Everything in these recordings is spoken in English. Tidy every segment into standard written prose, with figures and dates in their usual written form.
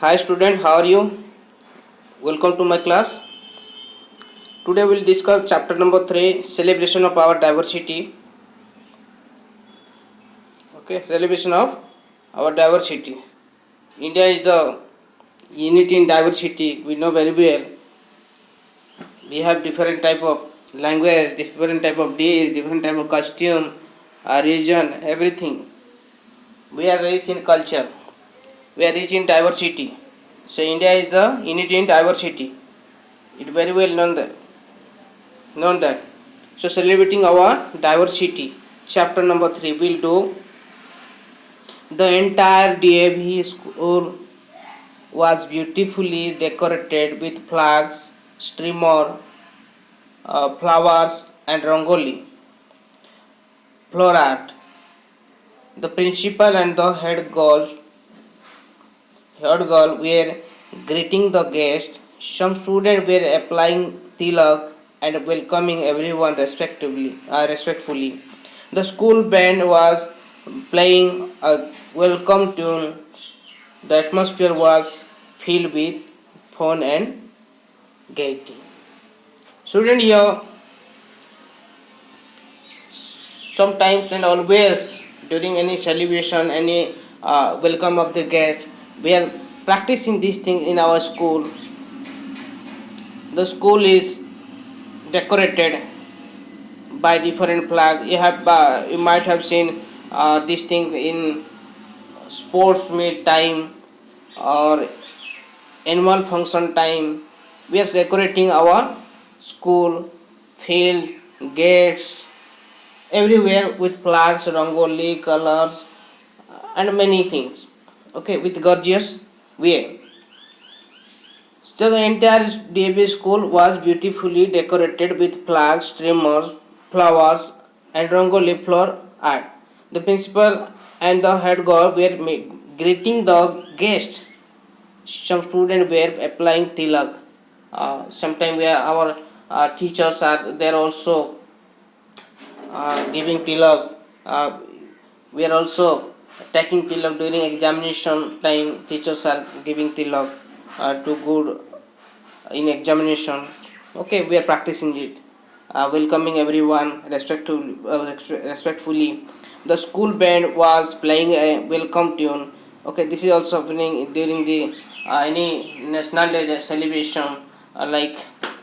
Hi student, how are you? Welcome to my class. Today we'll discuss chapter number 3, celebration of our diversity. Okay, celebration of our diversity. India is the unity in diversity. We know very well. We have different type of language, different type of days, different type of costume, region, everything. We are rich in culture. We are rich in diversity. So India is the unity in diversity. It very well known that. So celebrating our diversity. Chapter number 3 will do. The entire DAV school was beautifully decorated with flags, streamer, flowers and rangoli, floor art. The principal and the head girl were greeting the guests. Some students were applying tilak and welcoming everyone respectfully. The school band was playing a welcome tune. The atmosphere was filled with fun and gaiety. Student here, sometimes and always during any celebration, any welcome of the guest, we are practicing these things in our school. The school is decorated by different flag. You might have seen this thing in sports meet time or annual function time. We are decorating our school, field, gates, everywhere with flags, rangoli, colors, and many things. Okay, with gorgeous way. So the entire DAV school was beautifully decorated with flags, streamers, flowers, and rangoli floor art. The principal and the head girl were greeting the guests. Some students were applying tilak. Sometimes our teachers are there also giving tilak. We are also taking tilak during examination time. Teachers are giving tilak to good in examination. Okay, we are practicing it. Welcoming everyone respectfully. The school band was playing a welcome tune. Okay, this is also happening during the any national day celebration like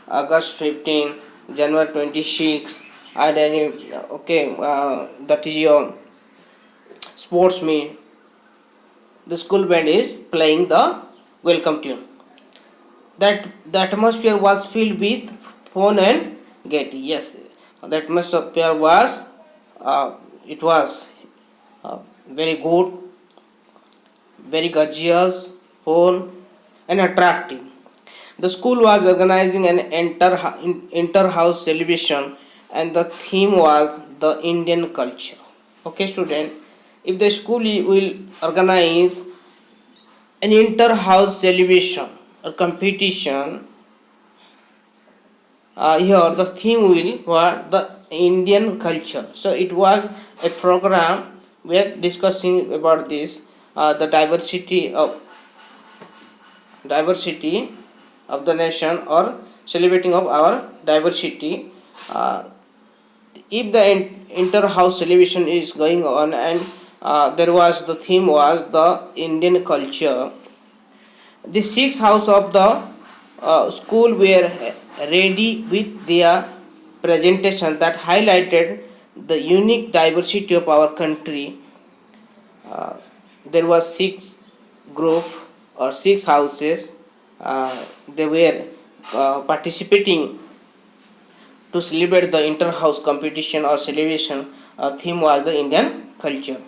August 15, January 26, and any that is your sports meet. The school band is playing the welcome tune. That the atmosphere was filled with fun and gaiety. Yes, the atmosphere was it was very good, very gorgeous, fun, and attractive. The school was organizing an inter-house celebration, and the theme was the Indian culture. Okay, student, if the school will organize an inter-house celebration or competition, here the theme will was the Indian culture. So it was a program we are discussing about this the diversity of the nation or celebrating of our diversity. Uh, if the inter-house celebration is going on and the theme was the Indian culture, the six house of the school were ready with their presentation that highlighted the unique diversity of our country. Uh, there was six group or six houses. They were participating to celebrate the inter-house competition or celebration. Theme was the Indian culture.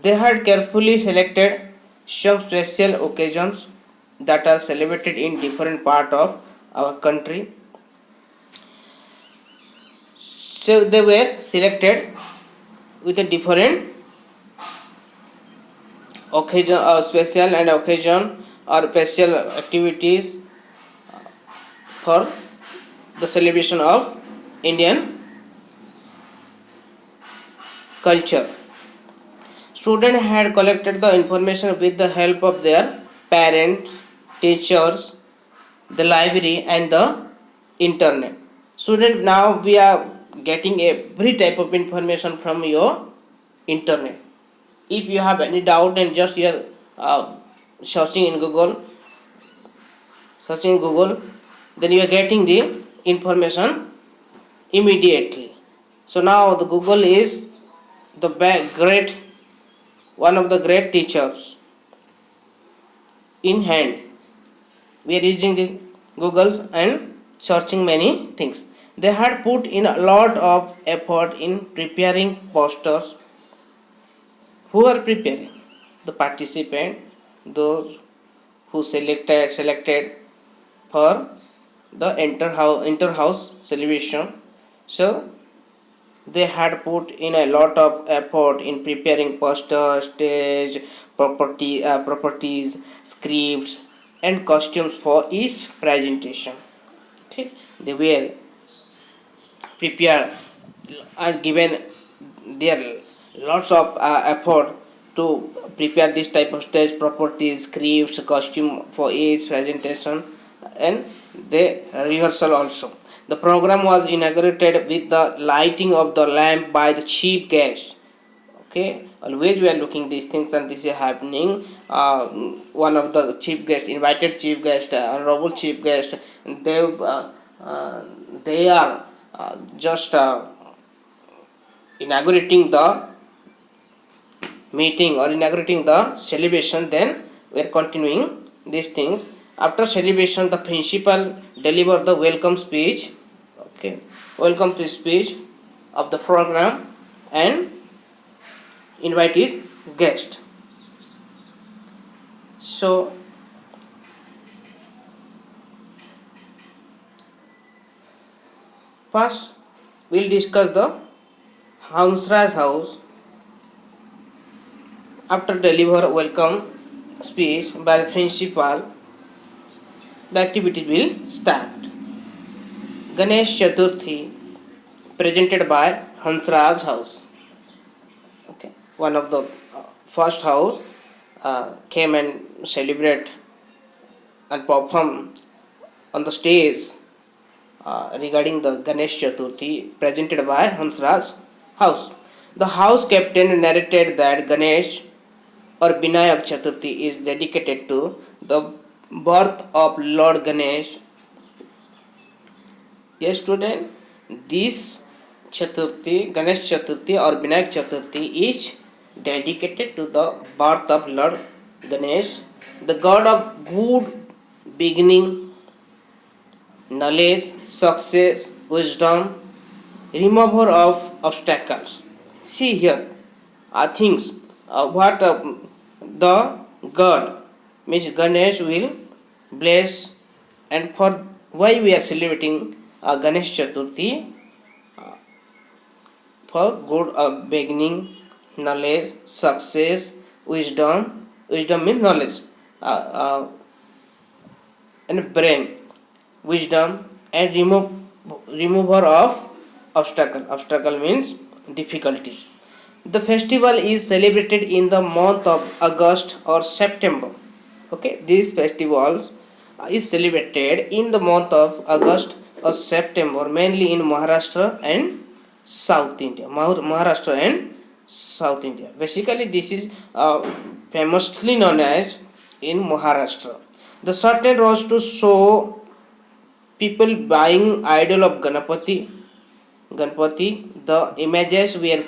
They had carefully selected some special occasions that are celebrated in different part of our country. So they were selected with a different occasion or special and occasion or special activities for the celebration of Indian culture. Students had collected the information with the help of their parents, teachers, the library and the internet. Student, now we are getting every type of information from your internet. If you have any doubt and just you are searching in Google, then you are getting the information immediately. So now the Google is the great, one of the great teachers in hand. We are using the Google and searching many things. They had put in a lot of effort in preparing posters. Who are preparing? The participant, those who selected for the inter-house celebration. So they had put in a lot of effort in preparing posters, stage, properties, scripts, and costumes for each presentation. Okay, they were prepared and given their lots of effort to prepare this type of stage properties, scripts, costume for each presentation, and the rehearsal also. The program was inaugurated with the lighting of the lamp by the chief guest. Okay, always we are looking these things and this is happening. One of the chief guest, invited chief guest, honorable chief guest, they they are just inaugurating the meeting or inaugurating the celebration. Then we are continuing these things. After celebration, the principal deliver the welcome speech. Okay, welcome speech of the program and invite his guest. So first we'll discuss the Hansraj house. After deliver welcome speech by the principal, the activity will start. Ganesh Chaturthi presented by Hansraj house. Okay, one of the first house came and celebrate and perform on the stage regarding the Ganesh Chaturthi presented by Hansraj house. The house captain narrated that Ganesh or Vinayak Chaturthi is dedicated to the birth of Lord Ganesh. Yes, student, this Chaturthi, Ganesh Chaturthi or Vinayak Chaturthi is dedicated to the birth of Lord Ganesh, the god of good beginning, knowledge, success, wisdom, remover of obstacles. See here, things what the god means Ganesh will bless, and for why we are celebrating Ganesh Chaturthi, for good beginning, knowledge, success, wisdom. Wisdom means knowledge, and brain, wisdom, and remover of obstacle. Obstacle means difficulties. The festival is celebrated in the month of August or September. Okay, this festival is celebrated in the month of August or September, mainly in Maharashtra and South India. Maharashtra and South India. Basically, this is famously known as in Maharashtra. The certain was to show people buying idol of Ganapati. The images were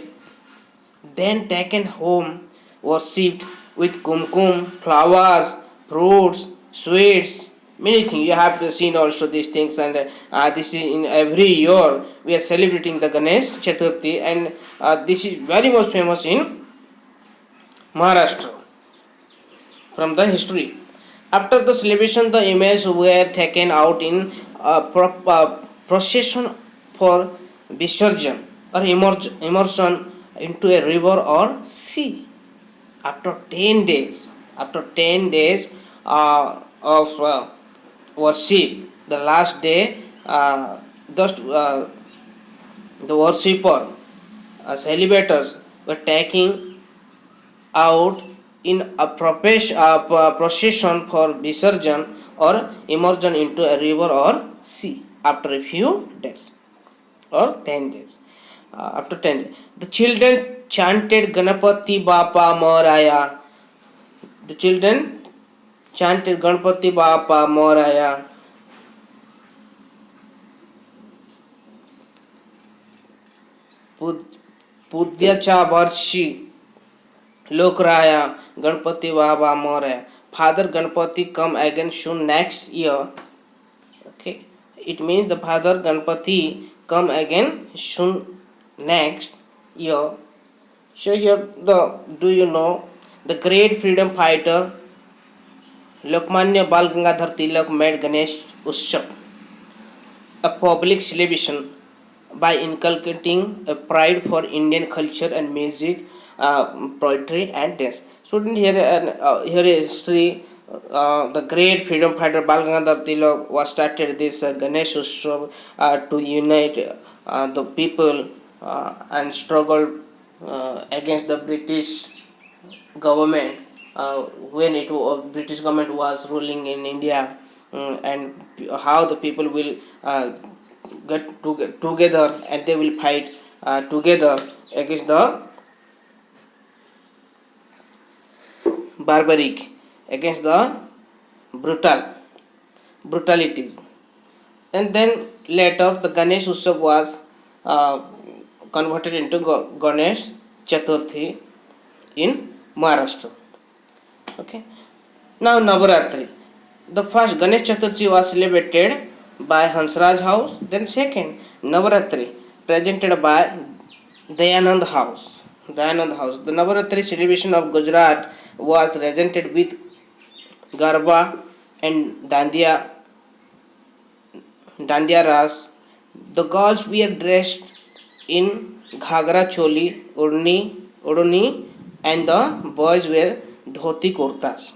then taken home, worshipped with kumkum, flowers, fruits, sweets, many things. You have seen also these things, and this is in every year we are celebrating the Ganesh Chaturthi, and this is very much famous in Maharashtra from the history. After the celebration, the images were taken out in procession for Visarjan or immersion into a river or sea. After 10 days, of worship, the last day, the worshipper, celebrators were taking out in a procession for Visarjan or immersion into a river or sea after a few days or 10 days. After 10 days, the children chanted Ganapati Bapa Moraya. The children chanted Ganapati Bapa Moraya. Pudyacha Varshi Lokraya Ganpati Baba Moraya. Father Ganpati come again soon next year. Okay, it means the Father Ganpati come again soon next year. So here the do you know the great freedom fighter Lokmanya Bal Gangadhar Tilak made Ganesh Utsav a public celebration by inculcating a pride for Indian culture and music, poetry and dance. Student here here is history. The great freedom fighter Bal Gangadhar Tilak was started this Ganesh Utsav to unite the people and struggle against the British government when British government was ruling in India, and how the people will together and they will fight together against the barbaric, against the brutal brutalities. And then later the Ganesh Utsav was uh, converted into Ganesh Chaturthi in Maharashtra. Okay. Now Navaratri. The first Ganesh Chaturthi was celebrated by Hansraj House. Then second Navaratri presented by Dayanand House. Dayanand House. The Navaratri celebration of Gujarat was presented with Garba and Dandiya Ras. The girls were dressed in Ghagra Choli, Urni, and the boys were dhoti kurtas.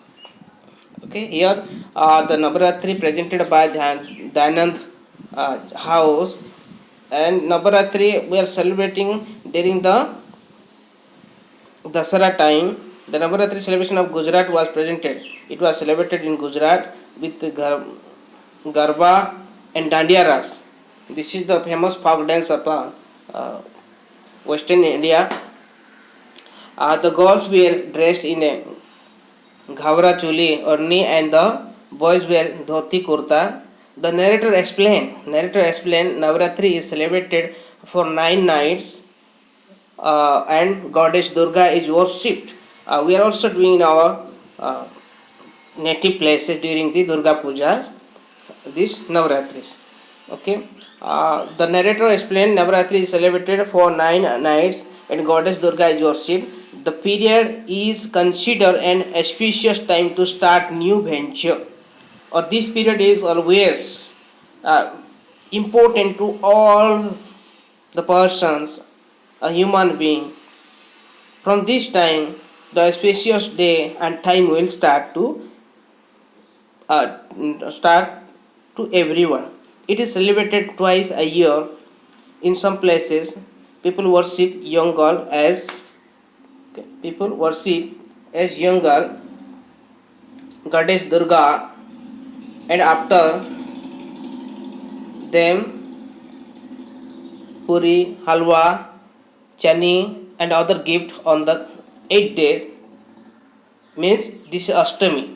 Okay, here the Navaratri presented by Dayanand House, and Navaratri we are celebrating during the Dasara time. The Navaratri celebration of Gujarat was presented. It was celebrated in Gujarat with Garba and Dandiya Ras. This is the famous folk dance of Western India. The girls were dressed in a Ghavra Choli Urni and the boys wear dhoti kurta. The narrator explained Navratri is celebrated for 9 nights and goddess Durga is worshipped. We are also doing in our native places during the Durga Pujas this Navratris. Okay. The narrator explained Navratri is celebrated for 9 nights and goddess Durga is worshipped. The period is considered an auspicious time to start new venture, or this period is always important to all the persons, a human being. From this time, the auspicious day and time will uh, start to everyone. It is celebrated twice a year. In some places, people worship young girl as young girl goddess Durga, and after them puri, halwa, chani, and other gift on the 8 days. Means this is Ashtami.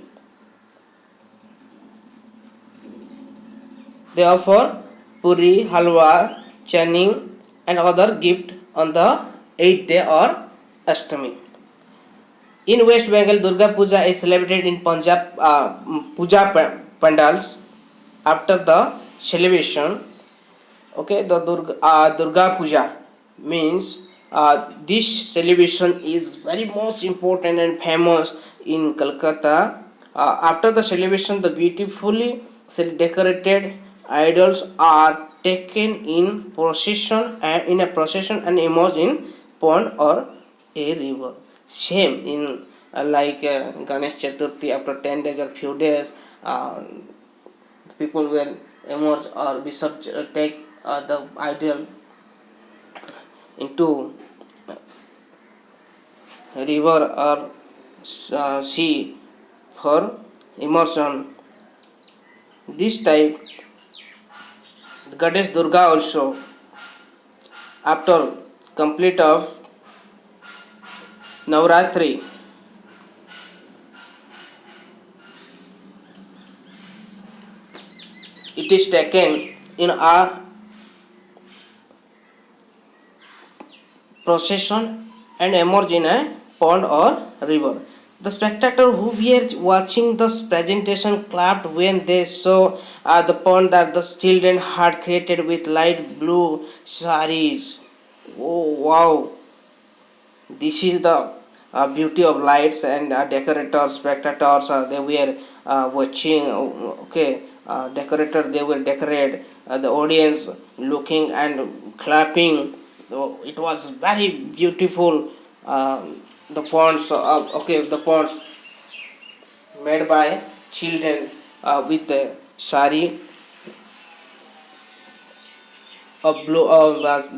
They offer puri, halwa, chani, and other gift on the 8th day or Ashtami. In West Bengal, Durga Puja is celebrated in Punjab Puja pandals. After the celebration, okay, the Durga Puja means this celebration is very most important and famous in Calcutta. After the celebration, the beautifully decorated idols are taken in procession and immersed in pond or a river. Same in Ganesh Chaturthi, after 10 days or few days, people will immerse or take the idol into a river or sea for immersion. This type, the goddess Durga also, after complete of Navratri, it is taken in a procession and emerge in a pond or river. The spectators who were watching this presentation clapped when they saw the pond that the children had created with light blue saris. Oh wow! This is the beauty of lights and decorators, spectators. They were watching. Okay, decorator. They were decorate. The audience looking and clapping. So it was very beautiful. The fonts. Okay, the fonts made by children with the sari of blue.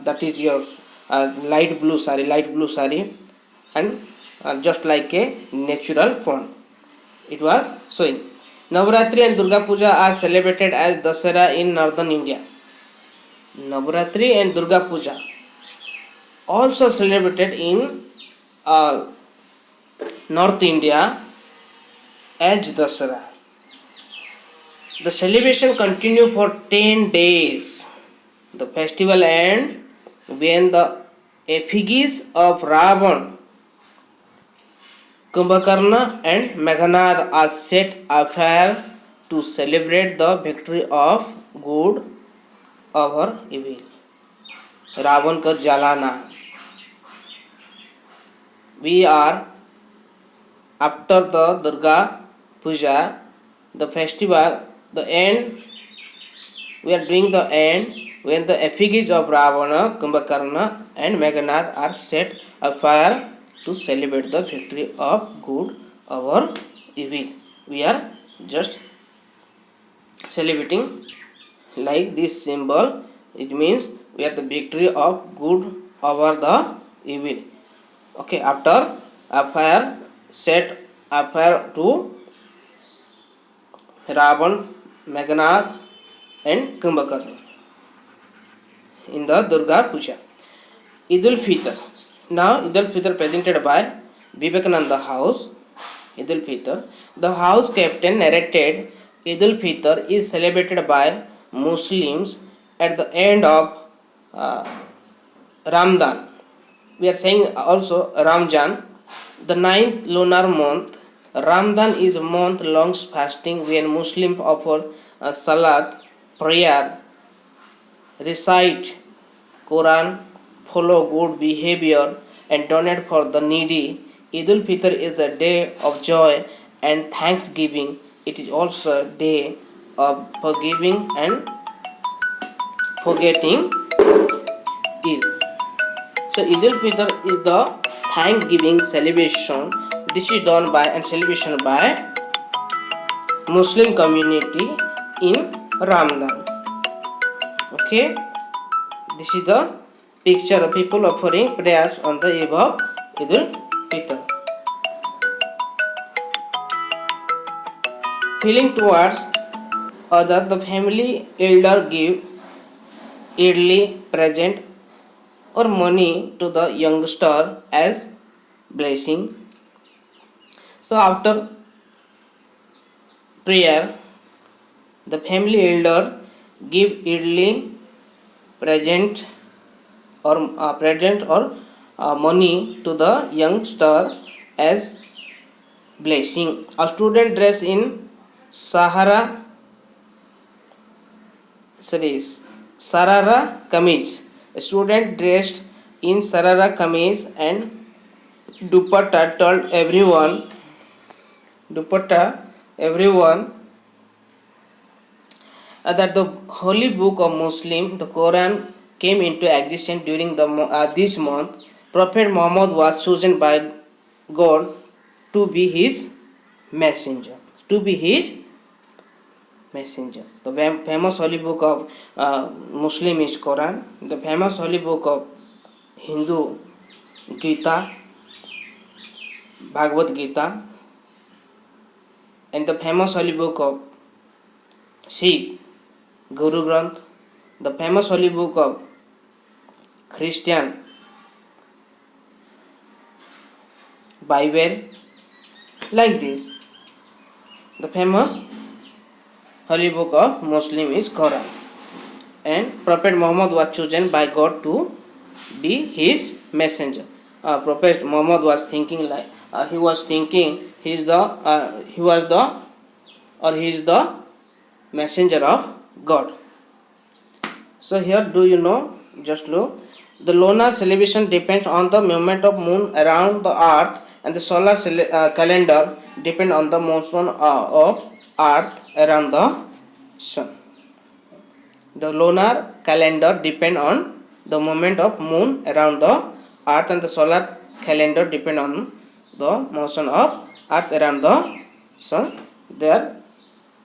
That is your light blue sari, and just like a natural font. It was showing. Navratri and Durga Puja are celebrated as Dasara in northern India. Navratri and Durga Puja also celebrated in uh, North India as Dasara. The celebration continued for 10 days. The festival ends when the effigies of Ravan, Kumbhakarna and Meghanad are set afire to celebrate the victory of good over evil. Ravan का जलाना. We are after the Durga Puja, the festival, the end. We are doing the end when the effigies of Ravana, Kumbhakarna, and Meghanad are set afire to celebrate the victory of good over evil. We are just celebrating like this symbol. It means we are the victory of good over the evil. Okay, after afire set afire to Ravan, Meghanad, and Kumbhakarna in the Durga Puja. Idul Fitr. Now Idul Fitr presented by Vivekananda House. Idul Fitr. The house captain narrated Idul Fitr is celebrated by Muslims at the end of uh, Ramadan. We are saying also Ramjan, the ninth lunar month. Ramadan is a month long fasting when Muslims offer salat, prayer, recite Quran, follow good behavior, and donate for the needy. Idul Fitr is a day of joy and thanksgiving. It is also a day of forgiving and forgetting ill. So Idul Fitr is the thanksgiving celebration. This is done by and celebration by Muslim community in Ramadan. Okay, this is the picture of people offering prayers on the eve of Idul Fitr. Feeling towards other, the family elder give yearly present or money to the youngster as blessing. So after prayer, the family elder give yearly present or money to the youngster as blessing. A student dress in Sarara kameez. A student dressed in Sarara kameez and dupatta told everyone that the holy book of Muslim, the Quran, came into existence during this month. Prophet Muhammad was chosen by God to be his messenger. The famous holy book of Muslim is Quran. The famous holy book of Hindu, Gita. Bhagavad Gita, and the famous holy book of Sikh, Guru Granth, the famous holy book of Christian, Bible, like this. The famous holy book of Muslim is Quran, and Prophet Muhammad was chosen by God to be his messenger. Prophet Muhammad was thinking like he was thinking he is the messenger of God. So here, do you know? Just look. The lunar celebration depends on the movement of moon around the earth, and the solar calendar depend on the motion of earth around the sun. The lunar calendar depend on the movement of moon around the earth, and the solar calendar depend on the motion of earth around the sun. There,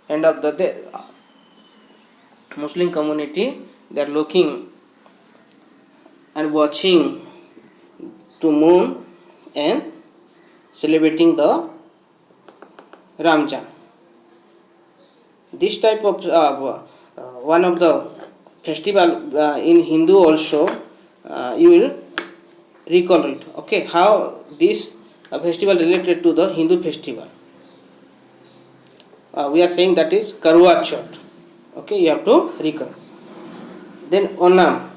end of the day, Muslim community, they are looking and watching to moon and celebrating the Ramjan. This type of one of the festival in Hindu also, you will recall it. Okay, how this festival related to the Hindu festival. We are saying that is Karwa Chauth. Okay, you have to recall. Then Onam,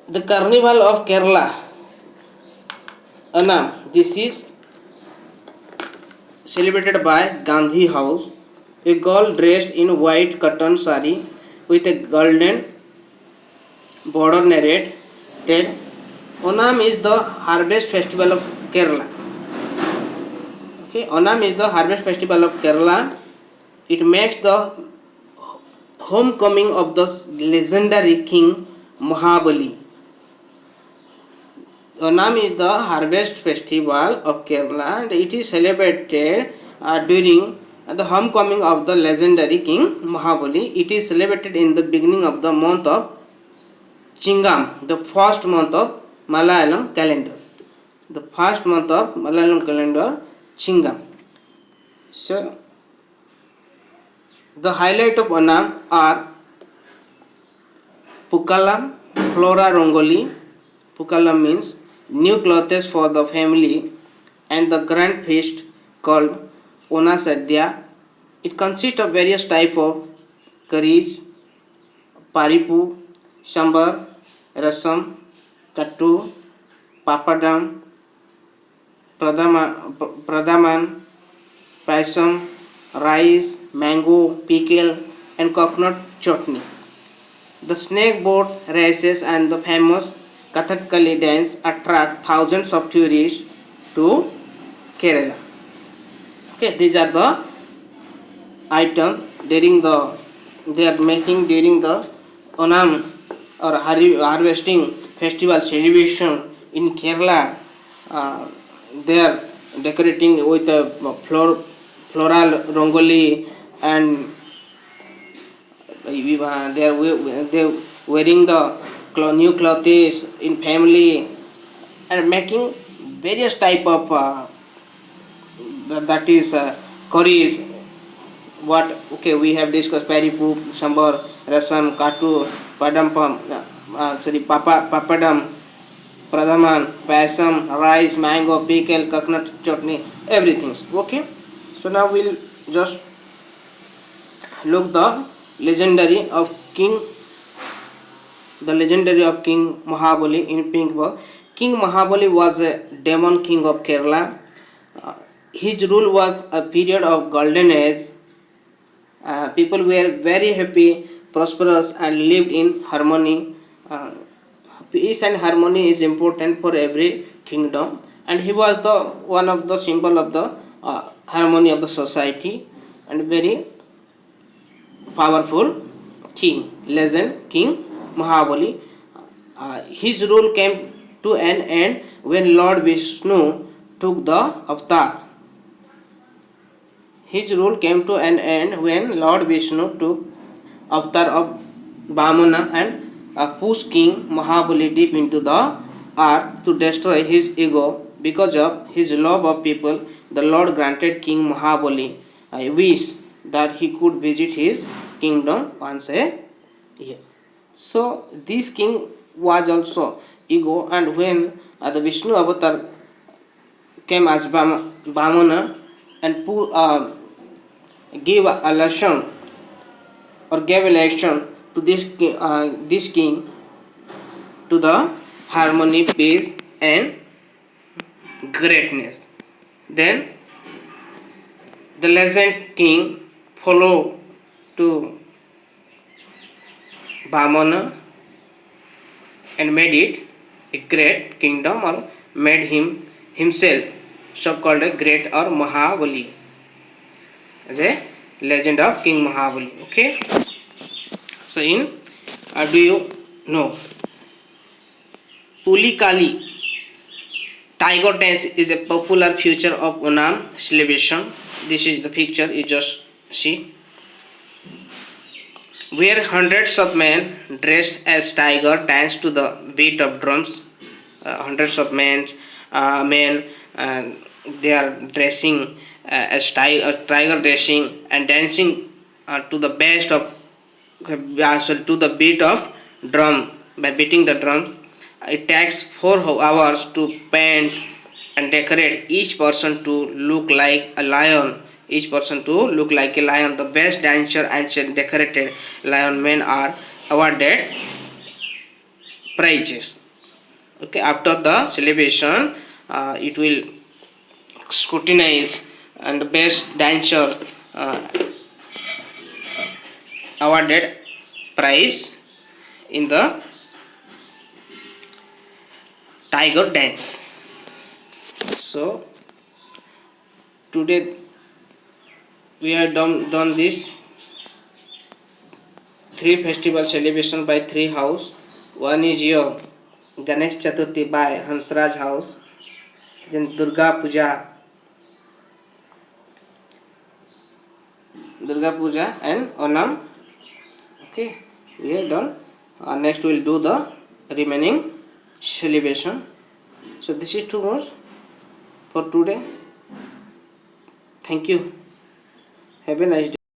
the carnival of Kerala. Onam, this is celebrated by Gandhi House. A girl dressed in white cotton sari with a golden border narrated. Onam is the harvest festival of Kerala. Okay, Onam is the harvest festival of Kerala. It makes the homecoming of the legendary king Mahabali. Onam is the harvest festival of Kerala, and it is celebrated during the homecoming of the legendary king Mahabali. It is celebrated in the beginning of the month of Chingam, the first month of Malayalam calendar. The first month of Malayalam calendar, Chingam. So, the highlight of Onam are Pukalam, Flora Rongoli. Pukalam means new clothes for the family, and the grand feast called Onasadya. It consists of various types of curries, paripu, sambar, rasam, kattu, papadam, pradaman, paisam, rice, mango, pickle, and coconut chutney. The snake boat races and the famous Kathakali dance attract thousands of tourists to Kerala. Okay, these are the items during they are making during the Onam or harvesting festival celebration in Kerala. They are decorating with a floral rongoli, and they are wearing the new clothes in family, and making various type of that is curries. What okay, we have discussed paripu, sambar, rasam, kattu, papadam, pradaman, paisam, rice, mango, pickle, coconut chutney, everything. Okay, so now we'll just look the legendary of King Mahabali in pink book. King Mahabali was a demon king of Kerala. His rule was a period of golden age. People were very happy, prosperous, and lived in harmony. Peace and harmony is important for every kingdom, and he was the one of the symbol of the harmony of the society, and very powerful king, legend King Mahabali. His rule came to an end when Lord Vishnu took the avatar. His rule came to an end when Lord Vishnu took avatar of Vamana and pushed King Mahabali deep into the earth to destroy his ego because of his love of people, the Lord granted King Mahabali a wish that he could visit his kingdom once a year. So this king was also ego, and when the Vishnu avatar came as Vamana and gave a lesson or gave a lesson to this king to the harmony, peace, and greatness. Then the legend king followed to Vamana and made it a great kingdom, or made himself so called a great or Mahabali, as a legend of King Mahabali. Okay, so in do you know Pulikali tiger dance is a popular feature of Onam celebration. This is the picture you just see, where hundreds of men dressed as tiger dance to the beat of drums. Hundreds of men, and they are dressing as tiger dressing and dancing to the best of sorry, to the beat of drum by beating the drum. It takes 4 hours to paint and decorate each person to look like a lion. Each person to look like a lion. The best dancer and decorated lion men are awarded prizes. Okay, after the celebration, it will scrutinize, and the best dancer awarded prize in the tiger dance. So today we have done this 3 festival celebration by 3 house. One is your Ganesh Chaturthi by Hansraj house, then Durga Puja and Onam. Okay, we have done. Next we will do the remaining celebration. So this is too much for today. Thank you. Have a nice day.